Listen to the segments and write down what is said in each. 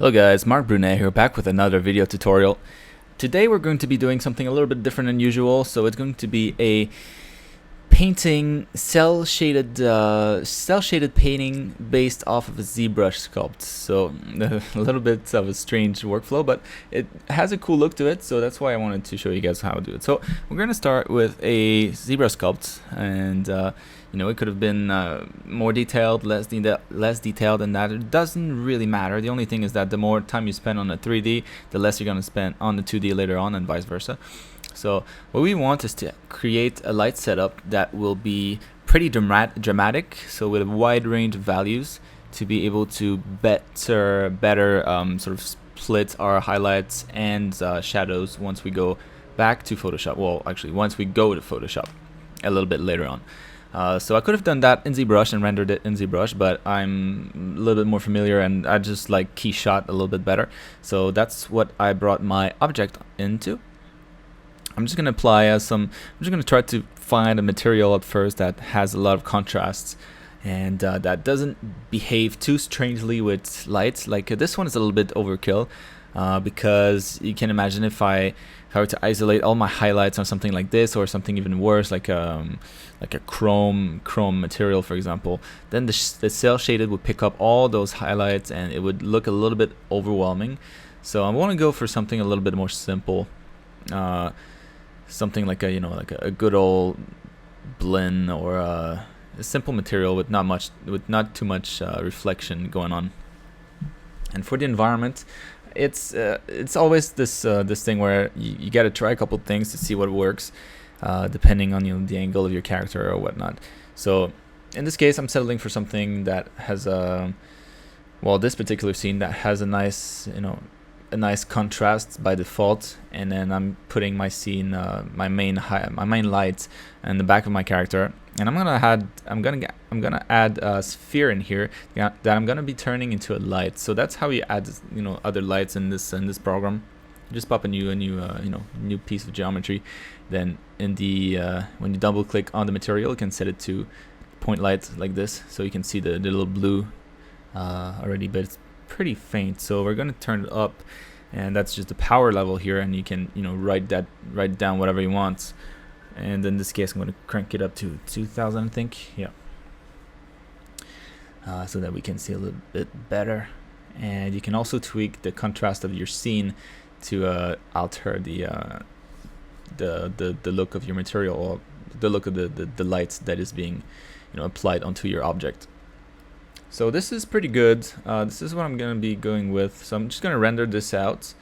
Hello guys, Marc Brunet here, back with another video tutorial. Today we're going to be doing something a little bit different than usual, so it's going to be a painting, cel-shaded painting based off of a ZBrush sculpt. So a little bit of a strange workflow, but it has a cool look to it, so that's why I wanted to show you guys how to do it. So we're going to start with a ZBrush sculpt, and you know, it could have been more detailed, less detailed than that. It doesn't really matter. The only thing is that the more time you spend on the 3D, the less you're going to spend on the 2D later on, and vice versa. So what we want is to create a light setup that will be pretty dramatic, so with a wide range of values to be able to better sort of split our highlights and shadows once we go back to Photoshop. Well, actually, once we go to Photoshop a little bit later on. So I could have done that in ZBrush and rendered it in ZBrush, but I'm a little bit more familiar and I just like keyshot a little bit better. So that's what I brought my object into. I'm just going to apply I'm just going to try to find a material at first that has a lot of contrasts and that doesn't behave too strangely with lights. Like this one is a little bit overkill because you can imagine if I were to isolate all my highlights on something like this, or something even worse, like a chrome material, for example, then the cel-shaded would pick up all those highlights and it would look a little bit overwhelming. So I want to go for something a little bit more simple, something like a good old blend, or a simple material with not too much reflection going on. And for the environment, it's always this thing where you got to try a couple things to see what works, depending on the angle of your character or whatnot. So in this case, I'm settling for something that has this particular scene that has a nice nice contrast by default, and then I'm putting my scene, my main light in the back of my character, and I'm gonna add a sphere in here that I'm gonna be turning into a light. So that's how you add other lights in this program. You just pop a new piece of geometry, then in the when you double click on the material, you can set it to point light like this, so you can see the little blue already, but it's pretty faint. So we're going to turn it up, and that's just the power level here, and you can write down whatever you want. And in this case, I'm going to crank it up to 2000, I think. Yeah, so that we can see a little bit better. And you can also tweak the contrast of your scene to alter the look of your material, or the look of the light that is being applied onto your object. So this is pretty good. This is what I'm going to be going with. So I'm just going to render this out,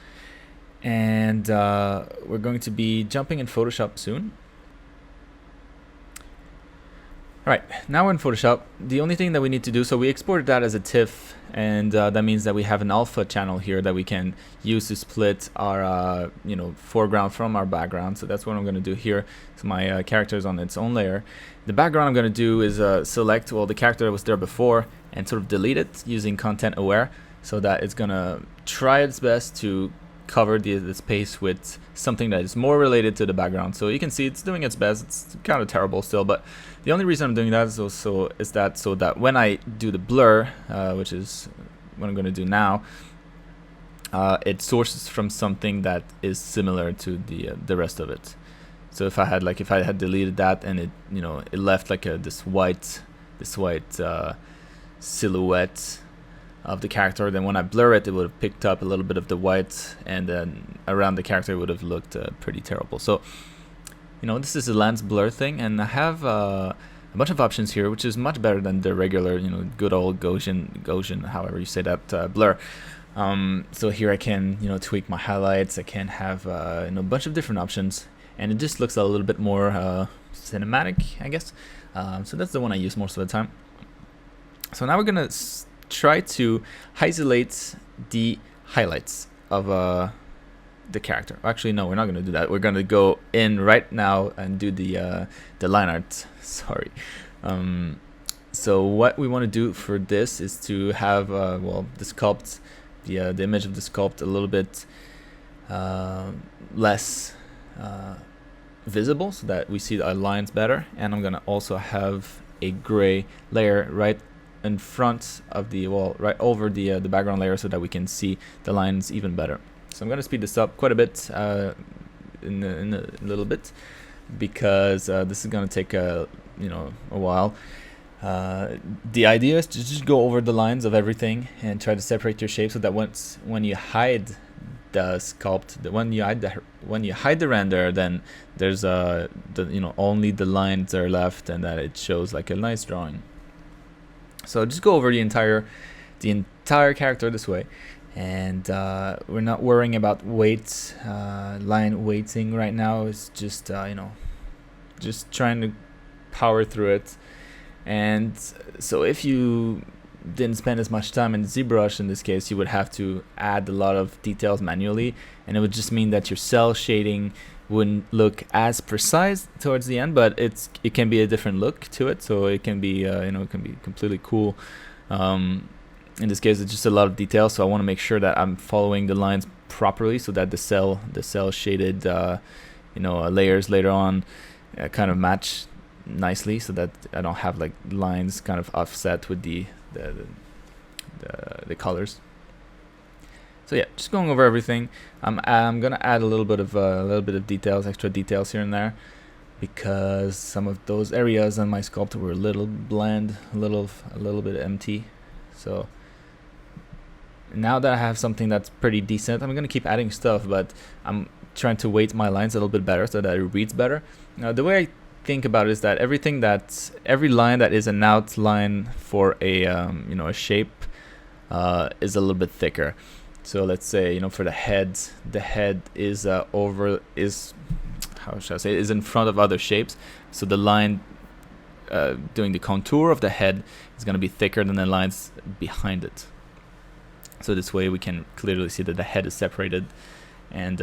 and we're going to be jumping in Photoshop soon. Alright, now we're in Photoshop. The only thing that we need to do, so we exported that as a TIFF, and that means that we have an alpha channel here that we can use to split our foreground from our background. So that's what I'm going to do here. So my character is on its own layer. The background I'm going to do is select the character that was there before and sort of delete it using content aware, so that it's going to try its best to cover the space with something that is more related to the background. So you can see it's doing its best. It's kind of terrible still, but the only reason I'm doing that is so that when I do the blur, which is what I'm going to do now, it sources from something that is similar to the rest of it. So if I had deleted that and it left like this white silhouette of the character, then when I blur it, it would have picked up a little bit of the white, and then around the character it would have looked pretty terrible. So this is a lens blur thing, and I have a bunch of options here, which is much better than the regular good old Gaussian, however you say that, blur. So here I can tweak my highlights. I can have a bunch of different options, and it just looks a little bit more cinematic, I guess. So that's the one I use most of the time. So now we're gonna try to isolate the highlights of the character. Actually, no, we're not gonna do that. We're gonna go in right now and do the line art. Sorry. So what we want to do for this is to have the sculpt, the image of the sculpt a little bit less visible, so that we see our lines better. And I'm gonna also have a gray layer right in front of the, well, right over the background layer, so that we can see the lines even better. So I'm going to speed this up quite a bit in a little bit, because this is going to take a while. The idea is to just go over the lines of everything and try to separate your shape, so that when you hide the sculpt, when you hide the render, then there's only the lines are left, and that it shows like a nice drawing. So just go over the entire character this way, and we're not worrying about weight, line weighting right now. It's just just trying to power through it. And so if you didn't spend as much time in ZBrush in this case, you would have to add a lot of details manually, and it would just mean that your cell shading wouldn't look as precise towards the end, but it can be a different look to it. So it can be it can be completely cool. In this case, it's just a lot of detail, so I want to make sure that I'm following the lines properly, so that the cell shaded layers later on kind of match nicely, so that I don't have like lines kind of offset with the colors. So yeah, just going over everything. I'm gonna add a little bit of details, extra details here and there, because some of those areas on my sculpt were a little bland, a little bit empty. So now that I have something that's pretty decent, I'm gonna keep adding stuff, but I'm trying to weight my lines a little bit better so that it reads better. Now the way I think about it is that every line that is an outline for a a shape is a little bit thicker. So let's say for the head is how should I say, is in front of other shapes. So the line doing the contour of the head is going to be thicker than the lines behind it. So this way we can clearly see that the head is separated. And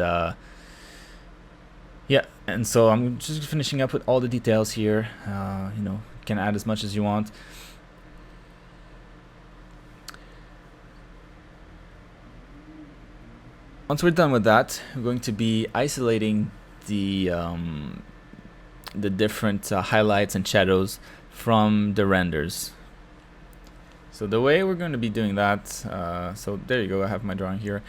yeah, and so I'm just finishing up with all the details here. You can add as much as you want. Once we're done with that, we're going to be isolating the different highlights and shadows from the renders. So the way we're going to be doing that, so there you go, I have my drawing here.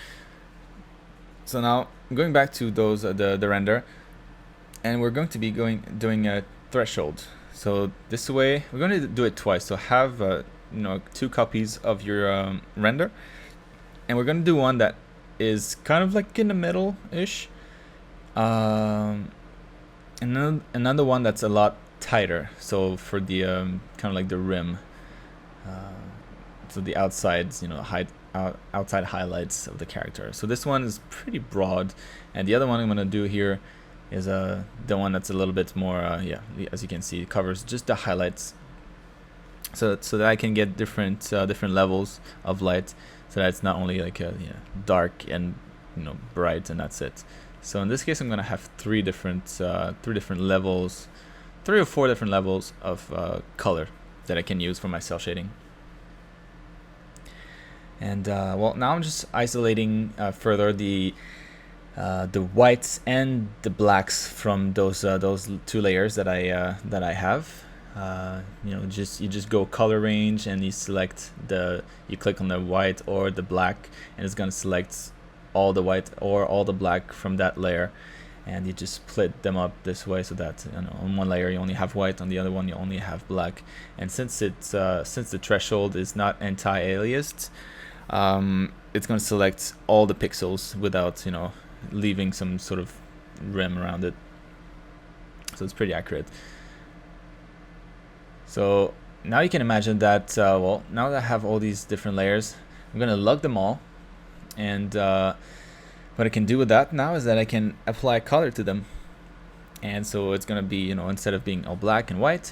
So now I'm going back to those the render, and we're going to be doing a threshold. So this way we're going to do it twice. So have 2 copies of your render, and we're going to do one that is kind of like in the middle-ish, and then another one that's a lot tighter, so for the kind of like the rim, so the outsides, outside highlights of the character. So this one is pretty broad, and the other one I'm going to do here is the one that's a little bit more as you can see, it covers just the highlights, so that I can get different levels of light, so that it's not only like dark and bright and that's it. So in this case I'm gonna have 3 different levels, 3 or 4 different levels of color that I can use for my cell shading. And well, now I'm just isolating further the whites and the blacks from those 2 layers that I have. You just go color range, and you click on the white or the black, and it's gonna select all the white or all the black from that layer, and you just split them up this way, so that on one layer you only have white, on the other one you only have black. And since the threshold is not anti-aliased, it's going to select all the pixels without leaving some sort of rim around it, so it's pretty accurate. So now you can imagine that well, now that I have all these different layers, I'm going to lug them all, and what I can do with that now is that I can apply color to them. And so it's going to be, instead of being all black and white,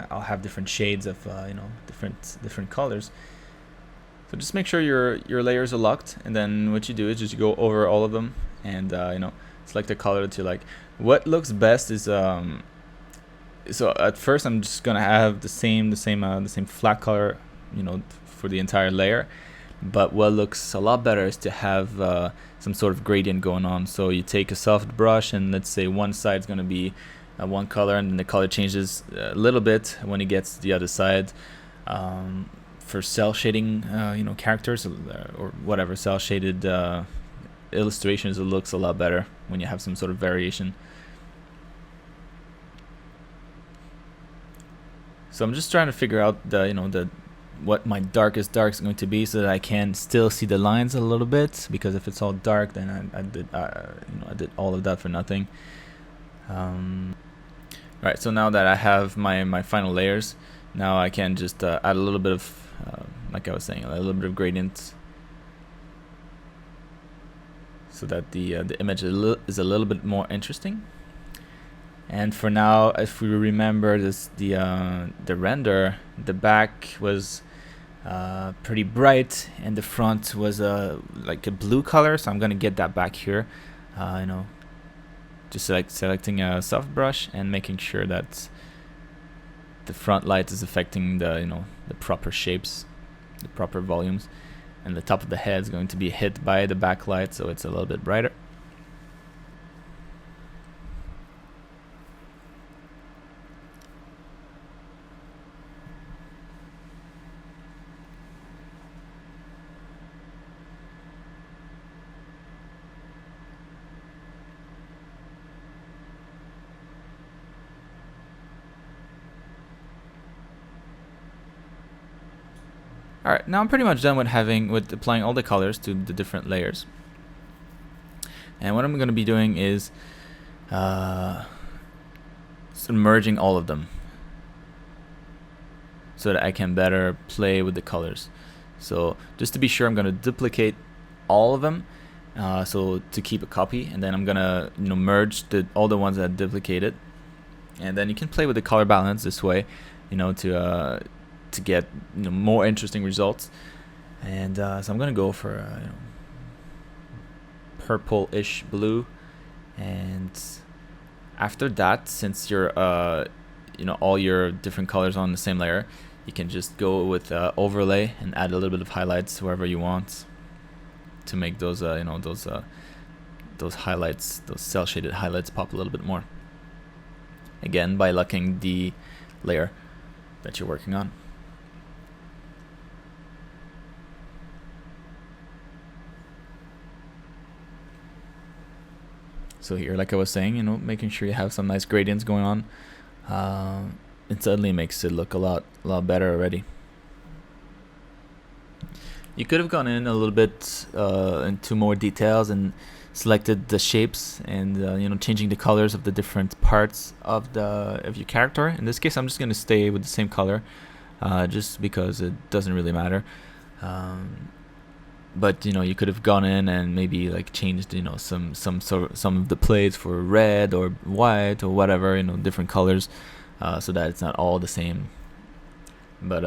I'll have different shades of different colors. So just make sure your layers are locked, and then what you do is just go over all of them, and select a color that you like. What looks best is so at first I'm just gonna have the same flat color, for the entire layer. But what looks a lot better is to have some sort of gradient going on. So you take a soft brush, and let's say one side is gonna be one color, and then the color changes a little bit when it gets to the other side. for cell shading, you know, characters or whatever, cell shaded illustrations, it looks a lot better when you have some sort of variation. So I'm just trying to figure out the, you know, what my darkest dark is going to be, so that I can still see the lines a little bit, because if it's all dark, then I did all of that for nothing. Right, so now that I have my final layers, now I can just add a little bit of, like I was saying, a little bit of gradient, so that the image is a little bit more interesting. And for now, if we remember this, the render, the back was pretty bright, and the front was like a blue color. So I'm gonna get that back here, you know, just selecting a soft brush and making sure that the front light is affecting the, you know, the proper shapes, the proper volumes, and the top of the head is going to be hit by the backlight, so it's a little bit brighter. Alright, now I'm pretty much done with applying all the colors to the different layers. And what I'm going to be doing is merging all of them, so that I can better play with the colors. So just to be sure, I'm going to duplicate all of them, so to keep a copy, and then I'm going to, you know, merge all the ones that I duplicated, and then you can play with the color balance this way, you know, to get, you know, more interesting results. And so I'm gonna go for you know, purple-ish blue, and after that, since you're you know, all your different colors on the same layer, you can just go with overlay and add a little bit of highlights wherever you want to make those you know, those highlights, those cell shaded highlights, pop a little bit more, again by locking the layer that you're working on. So here, like I was saying, you know, making sure you have some nice gradients going on, it suddenly makes it look a lot better already. You could have gone in a little bit into more details and selected the shapes and you know, changing the colors of the different parts of your character. In this case, I'm just going to stay with the same color, just because it doesn't really matter. But you know, you could have gone in and maybe like changed, you know, some of the plates for red or white or whatever, you know, different colors, so that it's not all the same. But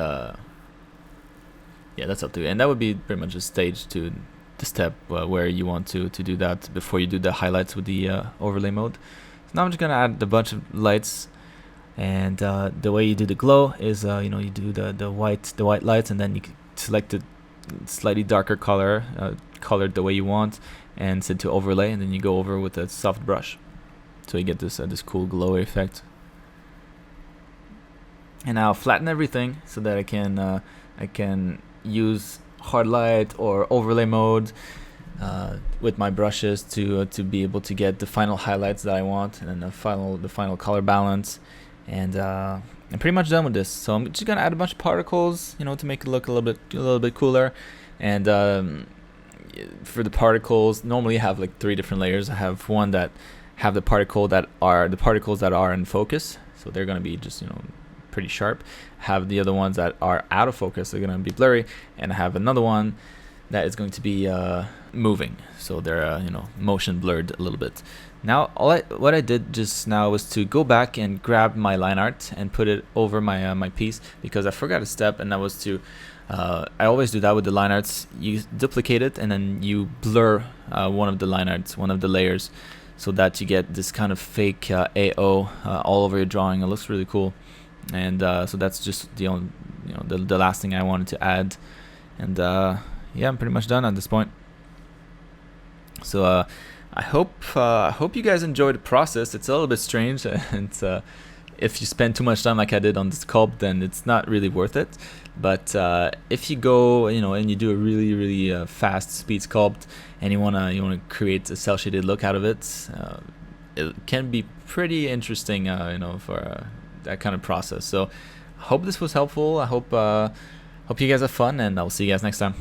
yeah, that's up to you, and that would be pretty much a stage to the step where you want to do that before you do the highlights with the overlay mode. So now I'm just gonna add a bunch of lights, and the way you do the glow is you know, you do the white lights, and then you select it slightly darker color, colored the way you want, and set to overlay, and then you go over with a soft brush, so you get this this cool glow effect. And now flatten everything so that I can use hard light or overlay mode with my brushes to be able to get the final highlights that I want, and then the final color balance. And I'm pretty much done with this, so I'm just gonna add a bunch of particles, you know, to make it look a little bit cooler. And for the particles, normally I have like 3 different layers. I have one that have the particles that are in focus, so they're gonna be just, you know, pretty sharp. Have the other ones that are out of focus, they're gonna be blurry, and I have another one that is going to be moving, so they're you know, motion blurred a little bit. Now what I did just now was to go back and grab my line art and put it over my my piece, because I forgot a step, and that was to I always do that with the line arts. You duplicate it and then you blur one of the line arts, one of the layers, so that you get this kind of fake AO all over your drawing. It looks really cool. And so that's just the only, you know, the last thing I wanted to add. And yeah, I'm pretty much done at this point. So I hope you guys enjoyed the process. It's a little bit strange, and if you spend too much time like I did on the sculpt, then it's not really worth it. But if you go, and you do a really fast speed sculpt, and you wanna create a cel shaded look out of it, it can be pretty interesting, for that kind of process. So I hope this was helpful. I hope you guys have fun, and I'll see you guys next time.